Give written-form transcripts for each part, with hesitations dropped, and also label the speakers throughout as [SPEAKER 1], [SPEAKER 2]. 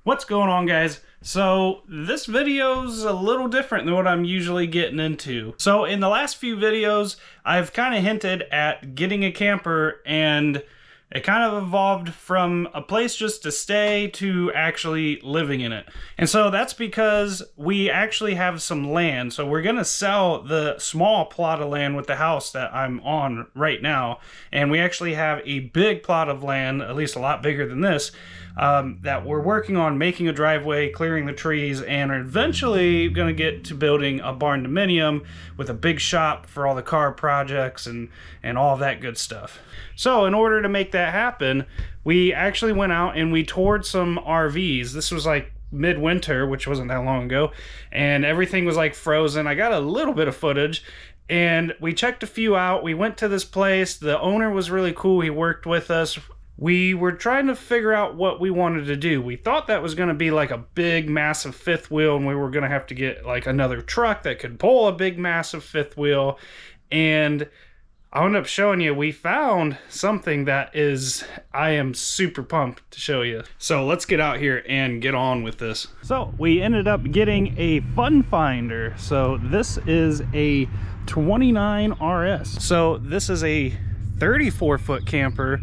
[SPEAKER 1] What's going on, guys? So this video's a little different than what I'm usually getting into. So in the last few videos, I've kind of hinted at getting a camper, and it kind of evolved from a place just to stay to actually living in it. And so that's because we actually have some land. So we're gonna sell the small plot of land with the house that I'm on right now. And we actually have a big plot of land, at least a lot bigger than this, that we're working on making a driveway, clearing the trees, and are eventually going to get to building a barn dominium with a big shop for all the car projects and all of that good stuff. So in order to make that happen, we actually went out and we toured some RVs. This was like midwinter, which wasn't that long ago, and everything was like frozen. I got a little bit of footage, and we checked a few out. We went to this place. The owner was really cool. He worked with us. We were trying to figure out what we wanted to do. We thought that was going to be like a big, massive fifth wheel, and we were going to have to get like another truck that could pull a big, massive fifth wheel. And I'll end up showing you, we found something that I am super pumped to show you. So let's get out here and get on with this. So we ended up getting a FunFinder. So this is a 29 RS. So this is a 34-foot camper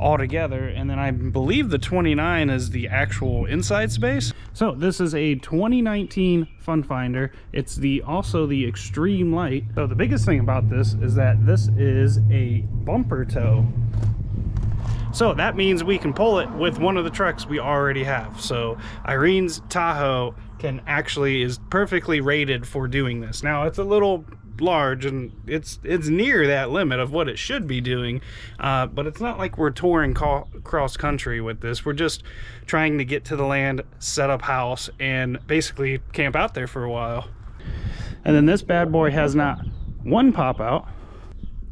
[SPEAKER 1] altogether, and then I believe the 29 is the actual inside space. So this is a 2019 FunFinder. It's also the extreme light. So the biggest thing about this is that this is a bumper tow. So that means we can pull it with one of the trucks we already have. So Irene's Tahoe is perfectly rated for doing this. Now it's a little large, and it's near that limit of what it should be doing, but it's not like we're touring cross country with this. We're just trying to get to the land, set up house, and basically camp out there for a while. And then this bad boy has not one pop out,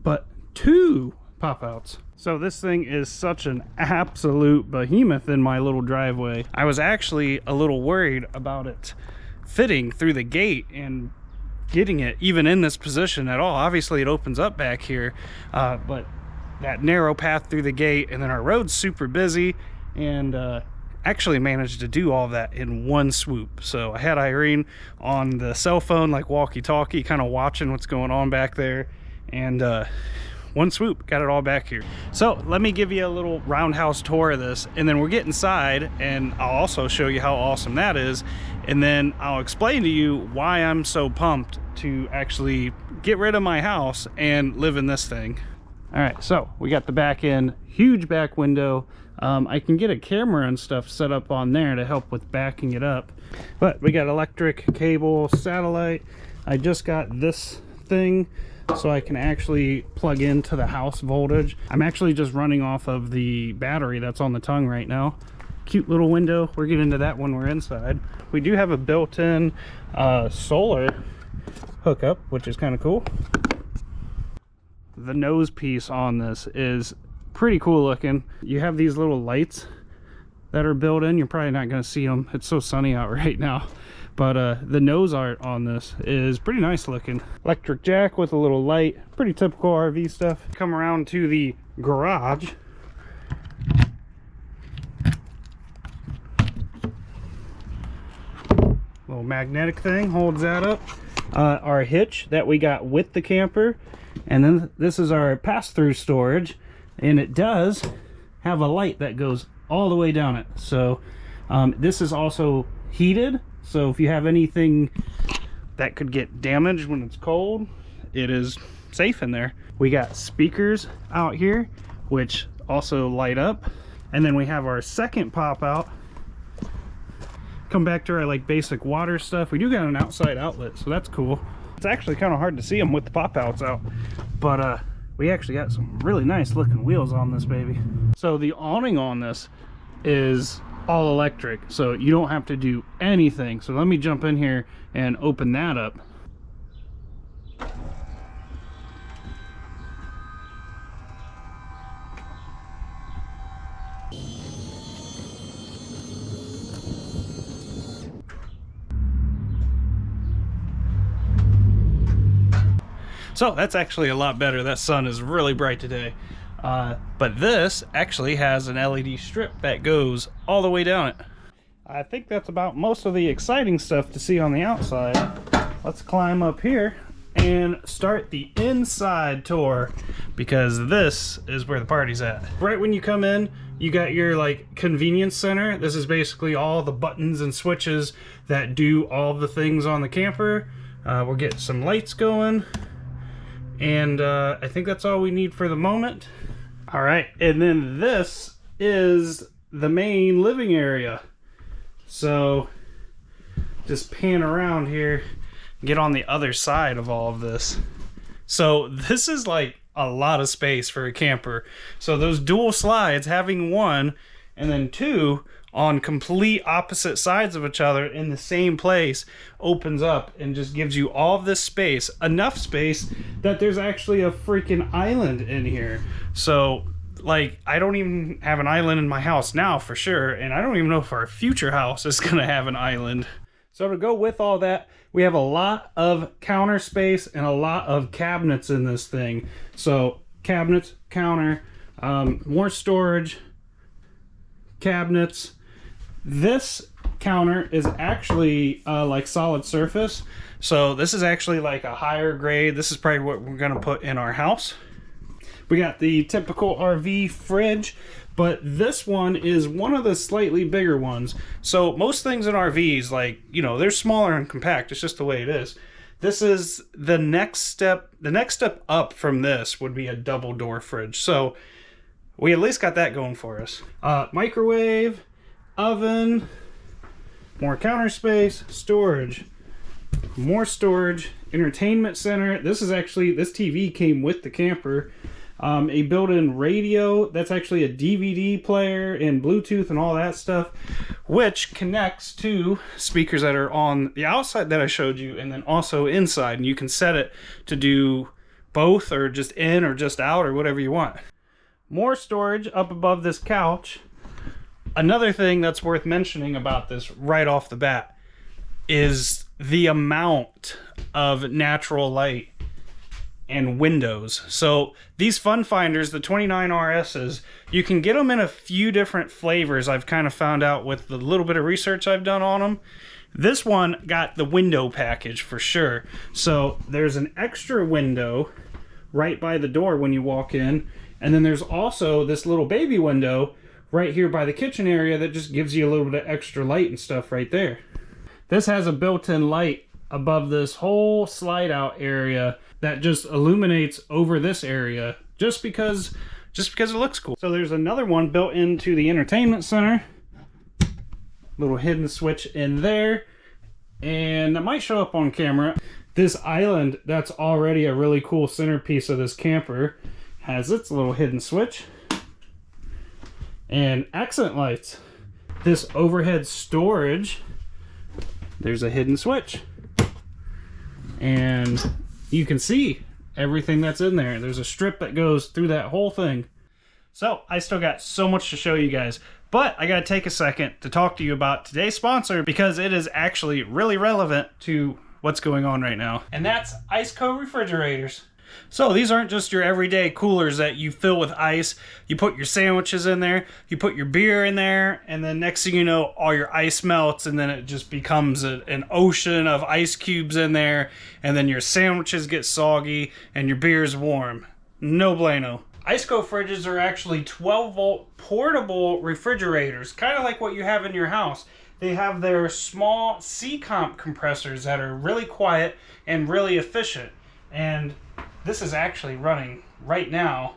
[SPEAKER 1] but two pop outs. So this thing is such an absolute behemoth in my little driveway. I was actually a little worried about it fitting through the gate and getting it even in this position at all. Obviously it opens up back here, but that narrow path through the gate, and then our road's super busy, and actually managed to do all of that in one swoop. So I had Irene on the cell phone, like walkie-talkie, kind of watching what's going on back there, and one swoop got it all back here. So let me give you a little roundhouse tour of this, and then we'll get inside and I'll also show you how awesome that is, and then I'll explain to you why I'm so pumped to actually get rid of my house and live in this thing. All right, so we got the back end, huge back window. I can get a camera and stuff set up on there to help with backing it up, but we got electric, cable, satellite. I just got this thing so I can actually plug into the house voltage. I'm actually just running off of the battery that's on the tongue right now. Cute little window. We'll get into that when we're inside. We do have a built-in solar hookup, which is kind of cool. The nose piece on this is pretty cool looking. You have these little lights that are built in. You're probably not going to see them. It's so sunny out right now. But the nose art on this is pretty nice looking. Electric jack with a little light. Pretty typical RV stuff. Come around to the garage. Little magnetic thing holds that up. Our hitch that we got with the camper. And then this is our pass-through storage. And it does have a light that goes all the way down it. So this is also heated. So if you have anything that could get damaged when it's cold, it is safe in there. We got speakers out here, which also light up. And then we have our second pop out. Come back to our like basic water stuff. We do got an outside outlet, so that's cool. It's actually kind of hard to see them with the pop outs out, but we actually got some really nice looking wheels on this baby. So the awning on this is all electric, so you don't have to do anything. So let me jump in here and open that up. So that's actually a lot better. That sun is really bright today. But this actually has an LED strip that goes all the way down it. I think that's about most of the exciting stuff to see on the outside. Let's climb up here and start the inside tour, because this is where the party's at. Right when you come in, you got your like convenience center. This is basically all the buttons and switches that do all the things on the camper. We'll get some lights going, and I think that's all we need for the moment. All right, and then this is the main living area. So just pan around here, get on the other side of all of this. So this is like a lot of space for a camper. So those dual slides, having one and then two on complete opposite sides of each other in the same place, opens up and just gives you all of this space, enough space that there's actually a freaking island in here. So like, I don't even have an island in my house now for sure, and I don't even know if our future house is gonna have an island. So to go with all that, we have a lot of counter space and a lot of cabinets in this thing. So cabinets, counter, more storage, cabinets. This counter is actually like solid surface. So this is actually like a higher grade. This is probably what we're gonna put in our house. We got the typical RV fridge, but this one is one of the slightly bigger ones. So most things in RVs, like, you know, they're smaller and compact. It's just the way it is. This is the next step. The next step up from this would be a double door fridge. So we at least got that going for us. Microwave, oven, more counter space, storage, more storage, entertainment center. This is actually, this TV came with the camper. A built-in radio. That's actually a DVD player and Bluetooth and all that stuff, which connects to speakers that are on the outside that I showed you, and then also inside, and you can set it to do both, or just in or just out, or whatever you want. More storage up above this couch. Another thing that's worth mentioning about this right off the bat is the amount of natural light and windows. So these FunFinders, the 29RSs, you can get them in a few different flavors. I've kind of found out with the little bit of research I've done on them. This one got the window package for sure. So there's an extra window right by the door when you walk in, and then there's also this little baby window right here by the kitchen area that just gives you a little bit of extra light and stuff right there. This has a built-in light above this whole slide out area that just illuminates over this area just because it looks cool. So there's another one built into the entertainment center. Little hidden switch in there. And that might show up on camera. This island that's already a really cool centerpiece of this camper has its little hidden switch. And accent lights. This overhead storage, there's a hidden switch. And you can see everything that's in there. There's a strip that goes through that whole thing. So I still got so much to show you guys, but I gotta take a second to talk to you about today's sponsor, because it is actually really relevant to what's going on right now. And that's Iceco refrigerators. So these aren't just your everyday coolers that you fill with ice. You put your sandwiches in there, you put your beer in there, and then next thing you know, all your ice melts, and then it just becomes an ocean of ice cubes in there, and then your sandwiches get soggy, and your beer's warm. No bueno. Iceco fridges are actually 12-volt portable refrigerators, kind of like what you have in your house. They have their small C-comp compressors that are really quiet and really efficient. And this is actually running right now,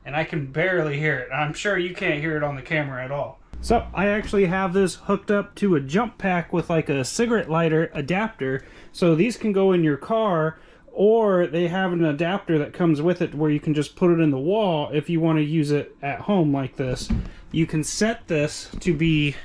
[SPEAKER 1] and I can barely hear it. I'm sure you can't hear it on the camera at all. So I actually have this hooked up to a jump pack with like a cigarette lighter adapter. So these can go in your car, or they have an adapter that comes with it where you can just put it in the wall if you want to use it at home like this. You can set this to be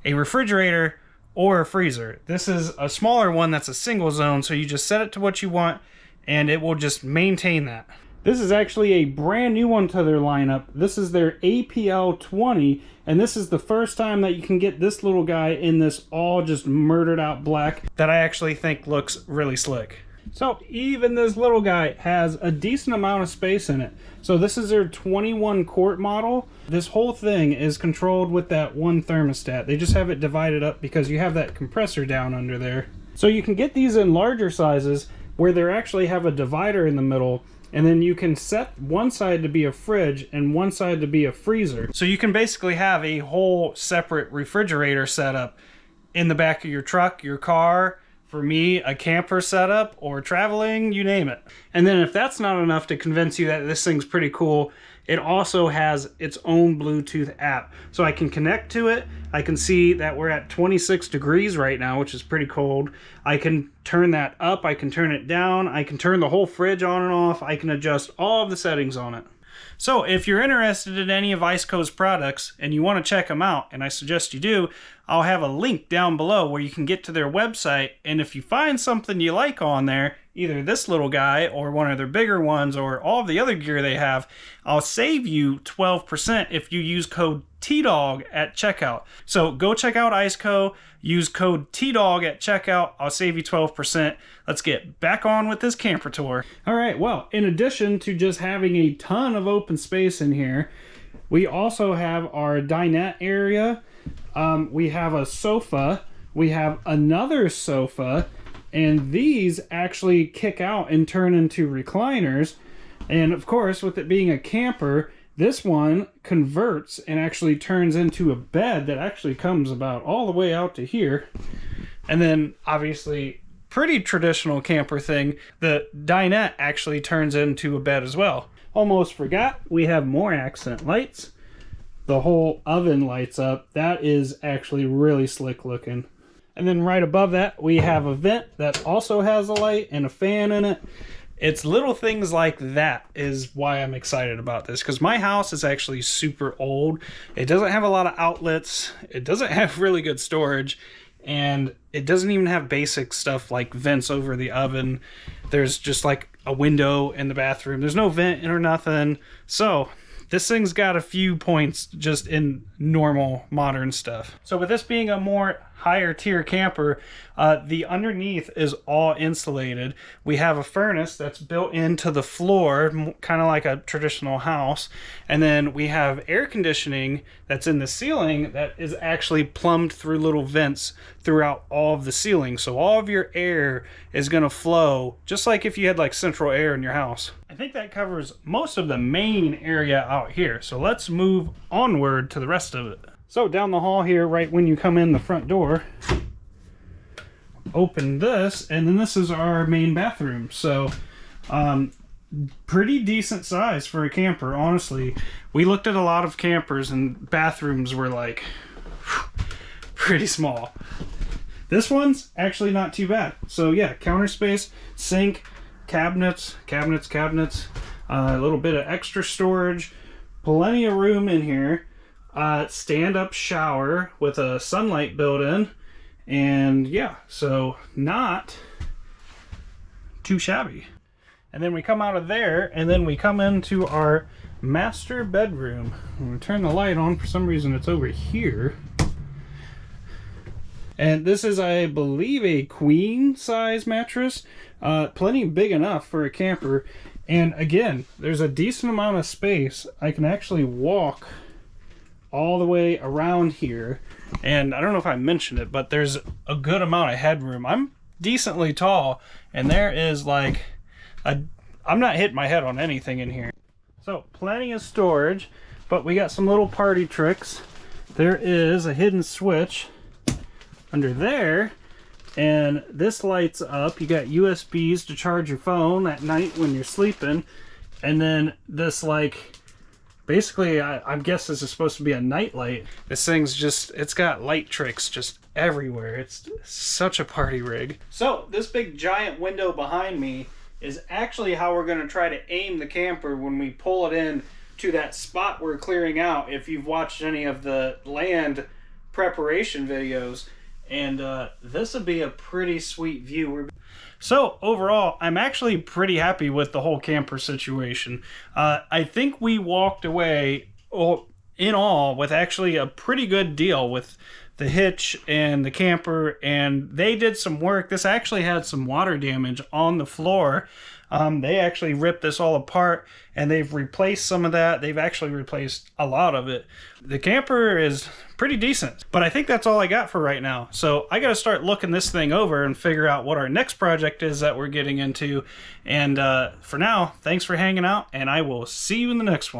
[SPEAKER 1] a refrigerator or a freezer. This is a smaller one that's a single zone, so you just set it to what you want and it will just maintain that. This is actually a brand new one to their lineup. This is their APL 20, and this is the first time that you can get this little guy in this all just murdered out black that I actually think looks really slick. So even this little guy has a decent amount of space in it. So this is their 21 quart model. This whole thing is controlled with that one thermostat. They just have it divided up because you have that compressor down under there. So you can get these in larger sizes where they actually have a divider in the middle, and then you can set one side to be a fridge and one side to be a freezer. So you can basically have a whole separate refrigerator setup in the back of your truck, your car, for me, a camper setup, or traveling, you name it. And then if that's not enough to convince you that this thing's pretty cool, it also has its own Bluetooth app. So I can connect to it. I can see that we're at 26 degrees right now, which is pretty cold. I can turn that up, I can turn it down, I can turn the whole fridge on and off, I can adjust all of the settings on it. So if you're interested in any of Iceco's products and you want to check them out, and I suggest you do, I'll have a link down below where you can get to their website, and if you find something you like on there, either this little guy or one of their bigger ones or all of the other gear they have, I'll save you 12% if you use code TDOG at checkout. So go check out Iceco, use code TDOG at checkout, I'll save you 12%. Let's get back on with this camper tour. All right, well, in addition to just having a ton of open space in here, we also have our dinette area. We have a sofa, we have another sofa, and these actually kick out and turn into recliners. And of course, with it being a camper, this one converts and actually turns into a bed that actually comes about all the way out to here. And then obviously, pretty traditional camper thing, the dinette actually turns into a bed as well. Almost forgot, we have more accent lights. The whole oven lights up. That is actually really slick looking. And then right above that, we have a vent that also has a light and a fan in it. It's little things like that is why I'm excited about this, because my house is actually super old. It doesn't have a lot of outlets. It doesn't have really good storage, and it doesn't even have basic stuff like vents over the oven. There's just like a window in the bathroom. There's no vent or nothing. So this thing's got a few points just in normal modern stuff. So with this being a more higher tier camper, the underneath is all insulated. We have a furnace that's built into the floor, kind of like a traditional house. And then we have air conditioning that's in the ceiling that is actually plumbed through little vents throughout all of the ceiling. So all of your air is gonna flow, just like if you had like central air in your house. I think that covers most of the main area out here. So let's move onward to the rest of it. So down the hall here, right when you come in the front door, open this, and then this is our main bathroom. So pretty decent size for a camper, honestly. We looked at a lot of campers and bathrooms were like pretty small. This one's actually not too bad. So yeah, counter space, sink, cabinets, a little bit of extra storage, plenty of room in here. Stand-up shower with a sunlight built in, and yeah, so not too shabby. And then we come out of there, and then we come into our master bedroom. I'm gonna turn the light on. For some reason it's over here. And this is, I believe, a queen size mattress. Plenty big enough for a camper. And again, there's a decent amount of space. I can actually walk all the way around here, and I don't know if I mentioned it, but there's a good amount of headroom. I'm decently tall, and there is like I'm not hitting my head on anything in here. So plenty of storage, but we got some little party tricks. There is a hidden switch under there, and this lights up. You got USBs to charge your phone at night when you're sleeping, and then this like basically, I guess this is supposed to be a night light. This thing's just, it's got light tricks just everywhere. It's such a party rig. So this big giant window behind me is actually how we're gonna try to aim the camper when we pull it in to that spot we're clearing out, if you've watched any of the land preparation videos. And this would be a pretty sweet view. So overall, I'm actually pretty happy with the whole camper situation. I think we walked away, well, in all with actually a pretty good deal with the hitch and the camper, and they did some work. This actually had some water damage on the floor. They actually ripped this all apart, and they've replaced some of that. They've actually replaced a lot of it. The camper is pretty decent, but I think that's all I got for right now. So I got to start looking this thing over and figure out what our next project is that we're getting into. And for now, thanks for hanging out, and I will see you in the next one.